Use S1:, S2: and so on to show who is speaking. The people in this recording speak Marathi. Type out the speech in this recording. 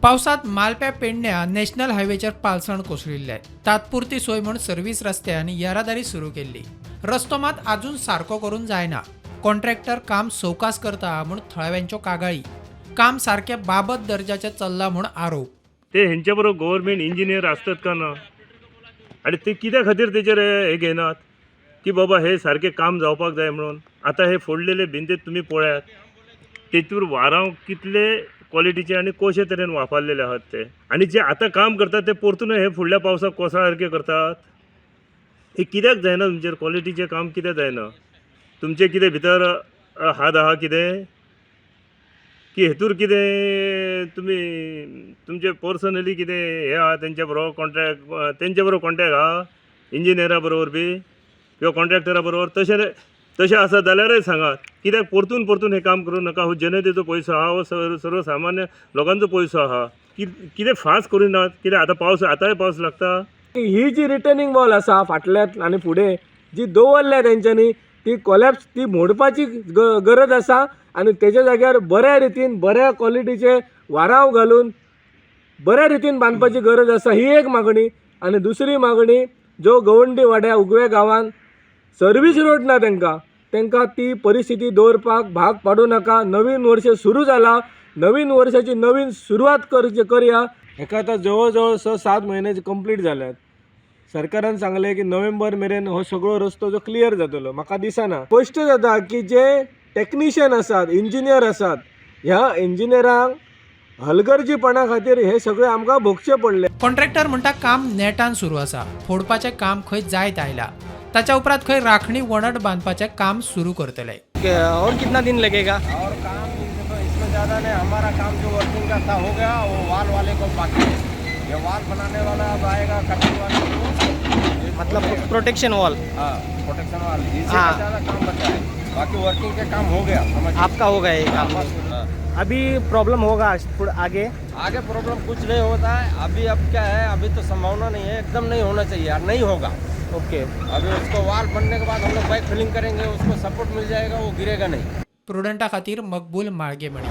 S1: पावसात मालप्या पेंडण्या नॅशनल हायवेचेर पालसण कोसळिल्ले. तात्पुरती सोय म्हणून सर्व्हिस रस्त्यान येरादारी सुरू केल्ली. रस्तो मात अजून सारको करून जायना. कॉन्ट्रॅक्टर काम सवकास करता म्हूण थळाव्यांच्यो कागाळी. काम सारके बाबत दर्जाचे चल्ला म्हूण आरोप.
S2: ते हेंच्या बरोबर गव्हर्मेंट इंजिनियर असतात का ना, आणि ते कित्या खातीर तेचेर हे घेनात की बाबा हे सारखे काम जावपाक जाय म्हणून. आता हे फोडलेले भिंतीत तुम्ही पळयात, तेतूर वारांव कितले क्वॉलिटीचे आणि कशे तरेन वापरलेले आहात ते. आणि जे आता काम करतात ते परतून हे फुडल्या पावसाक कोसळ्या सारखे करतात. हे कित्याक जायना तुमचेर क्वॉलिटीचे काम कित्याक जायना? तुमचे कितें भितर हात आहा कितें की हेतूर कितें तुमी तुमचे पर्सनली कितें हे आहा तेंच्या बरोबर कॉन्ट्रॅक्ट आहा इंजिनियरा बरोबर बी किंवा कॉन्ट्रॅक्टरा बरोबर? तशें आसा जाल्यारय सांगात. कित्याक परतून हे काम करूं नका. हो जनतेचो पयसो आहा, हो सर्वसामान्य लोकांचो पयसो आहा. कितें फास्ट करिनात? कित्याक आतांय पावस लागता.
S3: ही जी रिटर्निंग वॉल आसा फाटल्यात आनी फुडें जी दवरल्या तेंच्यांनी ती कोलॅप्स ती मोडपाची गरज आसा. आनी तेच्या जाग्यार बऱ्या रितीन बऱ्या क्वॉलिटीचे वारांव घालून बऱ्या रितीन बांदपाची गरज आसा. ही एक मागणी. आनी दुसरी मागणी, जो गवंडी वाड्या उगवे गांवांत सर्वीस रोड ना तेंकां ती परिस्थिती दवरपाक भाग पाडूं नाका. नवीन वर्ष सुरू जाला, नवीन वर्षाची नवीन सुरवात करया. हेका आतां जवळ जवळ 6-7 म्हयने कंप्लीट जाल्यात. सरकारान सांगले की नोव्हेंबर मेरेन हो सगळो रस्तो जो क्लियर जातलो. म्हाका दिसना. स्पश्ट जाता की जे टेक्निशियन आसात, इंजिनियर आसात, ह्या इंजिनियरांक हलगर्जीपणा खातीर हे सगळे आमकां भोगचे पडले.
S1: कॉन्ट्रॅक्टर म्हणटा काम नेटान सुरू आसा. फोडपाचें काम खंय जायत आयला. ताच्या उपरांत खंय राखणी वणट बांधपाचें काम सुरू करतले.
S4: और कितना दिन लगेगा?
S5: और काम इसमें ज़्यादा नहीं. हमारा काम जो वर्किंग का था हो गया, वो वाल वाले को बाकी है. ये वाल बनाने वाला अब आएगा कटिंग वाले को.
S4: मतलब प्रोटेक्शन वॉल?
S5: हाँ, प्रोटेक्शन वाल. इससे
S4: हाँ.
S5: ज़्यादा काम बचा है. बाकी वर्किंग के काम हो गया.
S4: आपका हो गया ये काम?
S5: हाँ.
S4: अभी प्रॉब्लम होगा आगे?
S5: आगे प्रॉब्लम कुछ नहीं होता है. अभी अब क्या है, अभी तो संभावना नहीं है. एकदम नहीं होना चाहिए यार, नहीं होगा.
S4: ओके.
S5: अभी उसको वाल बनने के बाद हम लोग बैक फिलिंग करेंगे, उसको सपोर्ट मिल जाएगा, वो गिरेगा नहीं.
S1: प्रुडंटा खातीर मकबूल माळगे म्हणी.